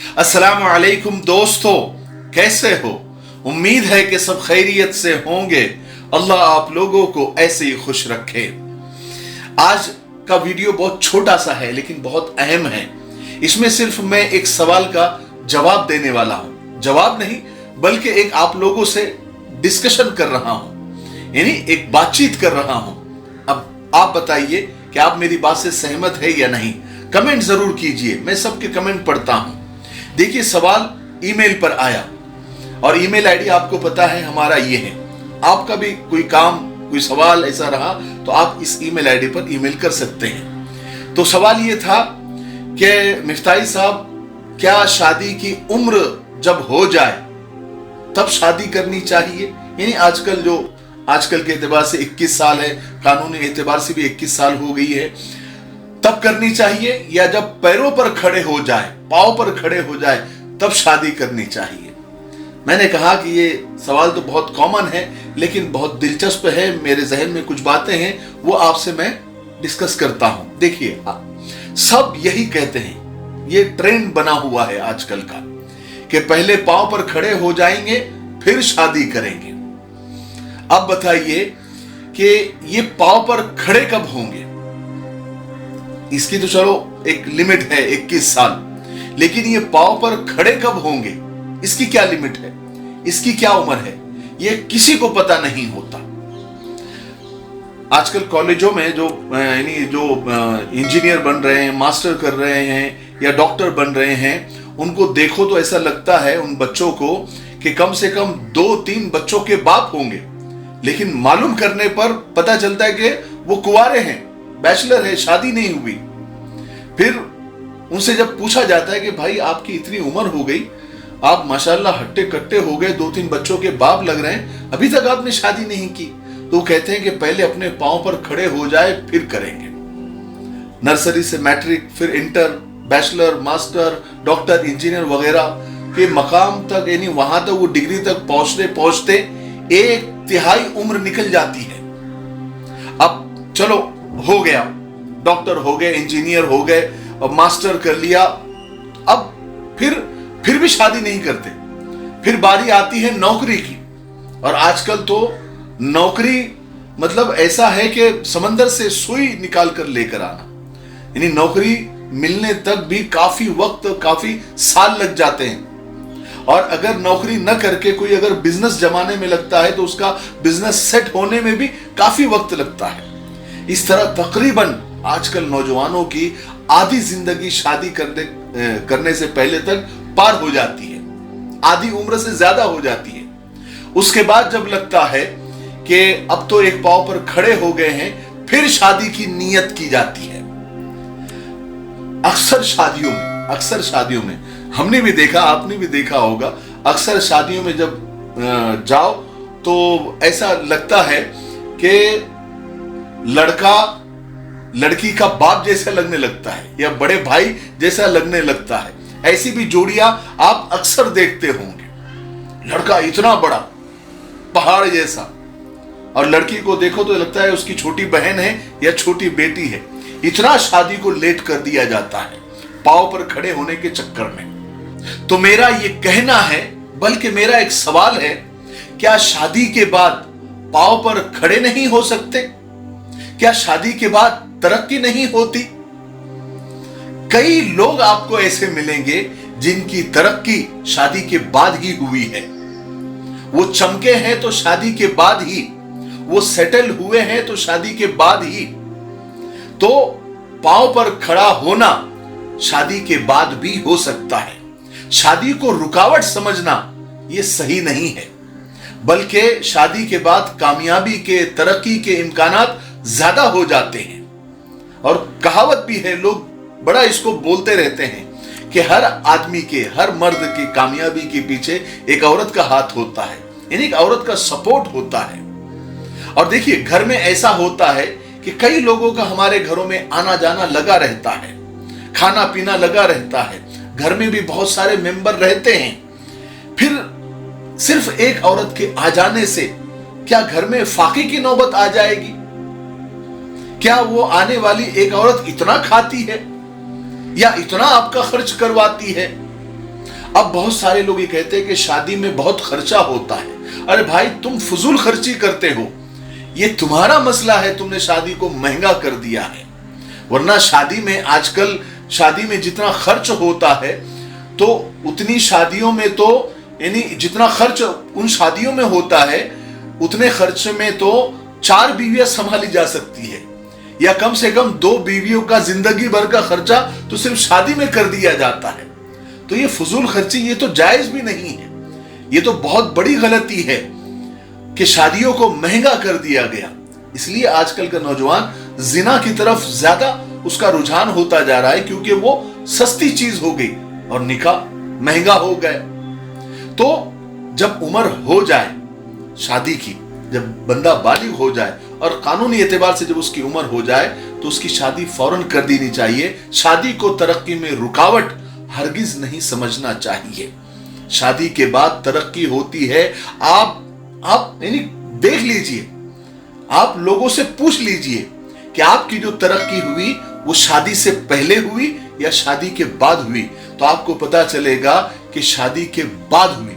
अस्सलाम वालेकुम दोस्तों, कैसे हो? उम्मीद है कि सब खैरियत से होंगे। अल्लाह आप लोगों को ऐसे ही खुश रखे। आज का वीडियो बहुत छोटा सा है लेकिन बहुत अहम है। इसमें सिर्फ मैं एक सवाल का जवाब देने वाला हूं। जवाब नहीं बल्कि एक आप लोगों से डिस्कशन कर रहा हूं, यानी एक बातचीत कर रहा हूं। अब आप बताइए कि आप मेरी बात से सहमत है या नहीं। कमेंट जरूर कीजिए, मैं सबके कमेंट पढ़ता हूं। देखिए, सवाल ईमेल पर आया और ईमेल आईडी आपको पता है हमारा ये है। आपका भी कोई काम, कोई सवाल ऐसा रहा तो आप इस ईमेल आईडी पर ईमेल कर सकते हैं। तो सवाल ये था कि मिफ्ताही साहब, क्या शादी की उम्र जब हो जाए तब शादी करनी चाहिए? यानी आजकल के एतबार से 21 साल है, कानूनी एतबार से भी 21 साल हो गई है, तब करनी चाहिए या जब पैरों पर खड़े हो जाए, पांव पर खड़े हो जाए तब शादी करनी चाहिए? मैंने कहा कि ये सवाल तो बहुत कॉमन है लेकिन बहुत दिलचस्प है। मेरे जहन में कुछ बातें हैं, वो आपसे मैं डिस्कस करता हूं। देखिए, सब यही कहते हैं, ये ट्रेंड बना हुआ है आजकल का कि पहले पांव पर खड़े हो जाएंगे फिर शादी करेंगे। अब बताइए कि ये पांव पर खड़े कब होंगे? इसकी तो चलो एक लिमिट है 21 साल, लेकिन ये पांव पर खड़े कब होंगे इसकी क्या लिमिट है, इसकी क्या उम्र है, ये किसी को पता नहीं होता। आजकल कॉलेजों में जो इंजीनियर बन रहे हैं, मास्टर कर रहे हैं या डॉक्टर बन रहे हैं, उनको देखो तो ऐसा लगता है उन बच्चों को कि कम से कम 2-3 बच्चों के बाप होंगे, लेकिन मालूम करने पर पता चलता है कि वो कुंवारे हैं, बैचलर है, शादी नहीं हुई। फिर उनसे जब पूछा जाता है कि भाई आपकी इतनी उम्र हो गई, आप माशाल्लाह हट्टे कट्टे हो गए, 2-3 बच्चों के बाप लग रहे हैं, अभी तक आपने शादी नहीं की। तो वो कहते हैं कि पहले अपने पांव पर खड़े हो जाए फिर करेंगे। नर्सरी से मैट्रिक, फिर inter, bachelor, master, doctor, engineer वगैरह के मकाम तक, यानी वहां तक वो डिग्री तक पहुंचते पहुंचते 1/3 उम्र निकल जाती है। अब चलो हो गया, डॉक्टर हो गए, इंजीनियर हो गए और मास्टर कर लिया, अब फिर भी शादी नहीं करते। फिर बारी आती है नौकरी की, और आजकल तो नौकरी मतलब ऐसा है कि समंदर से सुई निकाल कर लेकर आना, यानी नौकरी मिलने तक भी काफी वक्त, काफी साल लग जाते हैं। और अगर नौकरी न करके कोई अगर बिजनेस जमाने में लगता है तो उसका बिजनेस सेट होने में भी काफी वक्त लगता है। इस तरह तकरीबन आजकल नौजवानों की आधी जिंदगी शादी करने से पहले तक पार हो जाती है, आधी उम्र से ज्यादा हो जाती है। उसके बाद जब लगता है कि अब तो एक पांव पर खड़े हो गए हैं, फिर शादी की नीयत की जाती है। अक्सर शादियों में हमने भी देखा, आपने भी देखा होगा, अक्सर शादियों में जब जाओ तो ऐसा लगता है कि लड़का लड़की का बाप जैसा लगने लगता है या बड़े भाई जैसा लगने लगता है। ऐसी भी जोड़ियां आप अक्सर देखते होंगे। लड़का इतना बड़ा पहाड़ जैसा और लड़की को देखो तो लगता है उसकी छोटी बहन है या छोटी बेटी है। इतना शादी को लेट कर दिया जाता है पांव पर खड़े होने के चक्कर में। तो मेरा ये कहना है, बल्कि मेरा एक सवाल है, क्या शादी के बाद पांव पर खड़े नहीं हो सकते? क्या शादी के बाद तरक्की नहीं होती? कई लोग आपको ऐसे मिलेंगे जिनकी तरक्की शादी के बाद ही हुई है। वो चमके हैं तो शादी के बाद ही, वो सेटल हुए हैं तो शादी के बाद ही। तो पांव पर खड़ा होना शादी के बाद भी हो सकता है। शादी को रुकावट समझना ये सही नहीं है, बल्कि शादी के बाद कामयाबी के, तरक्की के इम्कानात ज्यादा हो जाते हैं। और कहावत भी है, लोग बड़ा इसको बोलते रहते हैं कि हर आदमी के, हर मर्द की कामयाबी के पीछे एक औरत का हाथ होता है, यानी एक औरत का सपोर्ट होता है। और देखिए, घर में ऐसा होता है कि कई लोगों का हमारे घरों में आना जाना लगा रहता है, खाना पीना लगा रहता है, घर में भी बहुत सारे मेंबर रहते हैं। फिर सिर्फ एक औरत के आ जाने से क्या घर में फाके की नौबत आ जाएगी? क्या वो आने वाली एक औरत इतना खाती है या इतना आपका खर्च करवाती है اب بہت سارے لوگ یہ کہتے ہیں کہ شادی میں بہت خرچہ ہوتا ہے. ارے بھائی تم فضول خرچی کرتے ہو, یہ تمہارا مسئلہ ہے, تم نے شادی کو مہنگا کر دیا ہے. ورنہ شادی میں آج کل شادی میں جتنا خرچ ہوتا ہے تو اتنی شادیوں میں تو یعنی جتنا خرچ ان شادیوں میں ہوتا ہے اتنے خرچ میں تو 4 بیویاں سنبھالی جا سکتی ہے, یا کم سے کم 2 بیویوں کا زندگی بھر کا خرچہ تو صرف شادی میں کر دیا جاتا ہے. تو یہ فضول خرچی یہ تو جائز بھی نہیں ہے, یہ تو بہت بڑی غلطی ہے کہ شادیوں کو مہنگا کر دیا گیا. اس لیے آج کل کا نوجوان زنا کی طرف زیادہ اس کا رجحان ہوتا جا رہا ہے, کیونکہ وہ سستی چیز ہو گئی اور نکاح مہنگا ہو گئے. تو جب عمر ہو جائے شادی کی, جب بندہ بالغ ہو جائے اور قانونی اعتبار سے جب اس کی عمر ہو جائے تو اس کی شادی فوراً کر دینی چاہیے. شادی کو ترقی میں رکاوٹ ہرگز نہیں سمجھنا چاہیے. شادی کے بعد ترقی ہوتی ہے. آپ یعنی دیکھ لیجئے, آپ لوگوں سے پوچھ لیجئے کہ آپ کی جو ترقی ہوئی وہ شادی سے پہلے ہوئی یا شادی کے بعد ہوئی, تو آپ کو پتا چلے گا کہ شادی کے بعد ہوئی.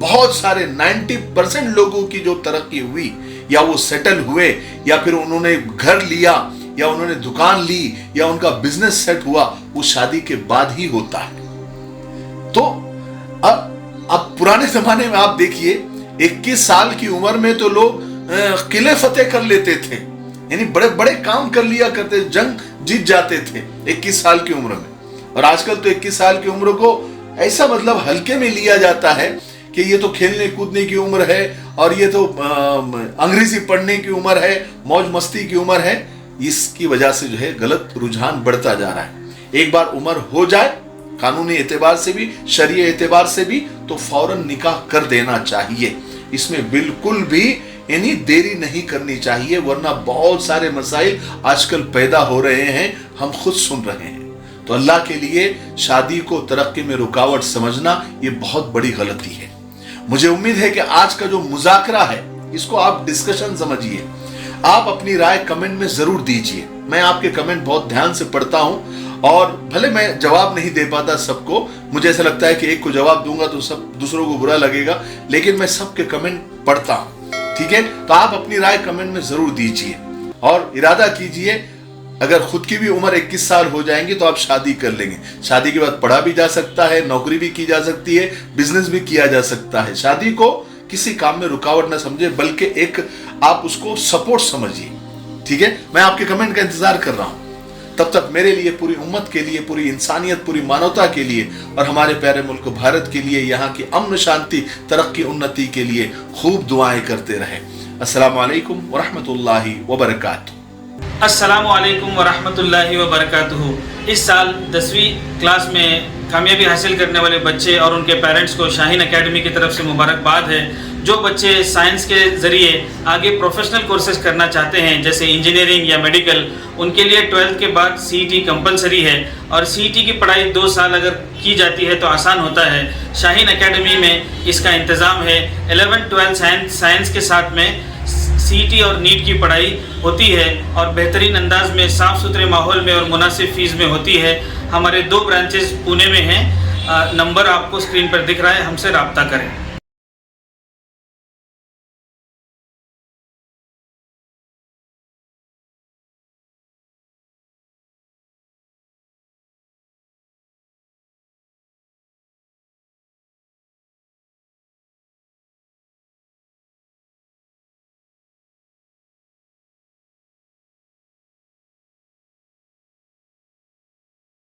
بہت سارے 90% لوگوں کی جو ترقی ہوئی, یا وہ سیٹل ہوئے, یا پھر انہوں نے گھر لیا, یا انہوں نے دکان لی, یا ان کا بزنس سیٹ ہوا, وہ شادی کے بعد ہی ہوتا ہے. تو اب پرانے زمانے میں آپ دیکھیے 21 سال کی عمر میں تو لوگ قلعے فتح کر لیتے تھے, یعنی بڑے بڑے کام کر لیا کرتے, جنگ جیت جاتے تھے 21 سال کی عمر میں. اور آج کل تو 21 سال کی عمر کو ایسا مطلب ہلکے میں لیا جاتا ہے کہ یہ تو کھیلنے کودنے کی عمر ہے, اور یہ تو انگریزی پڑھنے کی عمر ہے, موج مستی کی عمر ہے. اس کی وجہ سے جو ہے غلط رجحان بڑھتا جا رہا ہے. ایک بار عمر ہو جائے قانونی اعتبار سے بھی, شرعی اعتبار سے بھی, تو فوراً نکاح کر دینا چاہیے. اس میں بالکل بھی یعنی دیری نہیں کرنی چاہیے, ورنہ بہت سارے مسائل آج کل پیدا ہو رہے ہیں, ہم خود سن رہے ہیں. تو اللہ کے لیے شادی کو ترقی میں رکاوٹ سمجھنا یہ بہت بڑی غلطی ہے. مجھے امید ہے کہ آج کا جو مذاکرہ ہے اس کو آپ ڈسکشن سمجھیے. آپ اپنی رائے کمنٹ میں ضرور دیجئے. میں آپ کے کمنٹ بہت دھیان سے پڑھتا ہوں, اور بھلے میں جواب نہیں دے پاتا سب کو, مجھے ایسا لگتا ہے کہ ایک کو جواب دوں گا تو سب دوسروں کو برا لگے گا, لیکن میں سب کے کمنٹ پڑھتا ہوں. ٹھیک ہے, تو آپ اپنی رائے کمنٹ میں ضرور دیجئے, اور ارادہ کیجئے اگر خود کی بھی عمر 21 سال ہو جائیں گی تو آپ شادی کر لیں گے. شادی کے بعد پڑھا بھی جا سکتا ہے, نوکری بھی کی جا سکتی ہے, بزنس بھی کیا جا سکتا ہے. شادی کو کسی کام میں رکاوٹ نہ سمجھے, بلکہ ایک آپ اس کو سپورٹ سمجھیے. ٹھیک ہے, میں آپ کے کمنٹ کا انتظار کر رہا ہوں. تب تک میرے لیے, پوری امت کے لیے, پوری انسانیت, پوری مانوتا کے لیے, اور ہمارے پیارے ملک بھارت کے لیے, یہاں کی امن شانتی, ترقی, انتی کے لیے خوب دعائیں کرتے رہیں. السلام علیکم ورحمۃ اللہ وبرکاتہ. السلام علیکم ورحمۃ اللہ وبرکاتہ. اس سال 10ویں کلاس میں کامیابی حاصل کرنے والے بچے اور ان کے پیرنٹس کو شاہین اکیڈمی کی طرف سے مبارکباد ہے. جو بچے سائنس کے ذریعے آگے پروفیشنل کورسز کرنا چاہتے ہیں جیسے انجینئرنگ یا میڈیکل, ان کے لیے 12th کے بعد CET کمپلسری ہے, اور CET کی پڑھائی 2 سال اگر کی جاتی ہے تو آسان ہوتا ہے. شاہین اکیڈمی میں اس کا انتظام ہے. 11th 12th سائنس کے ساتھ میں CET اور نیٹ کی پڑھائی ہوتی ہے, اور بہترین انداز میں, صاف ستھرے ماحول میں اور مناسب فیس میں ہوتی ہے. ہمارے 2 برانچز پونے میں ہیں. نمبر آپ کو اسکرین پر دکھ رہا ہے, ہم سے رابطہ کریں.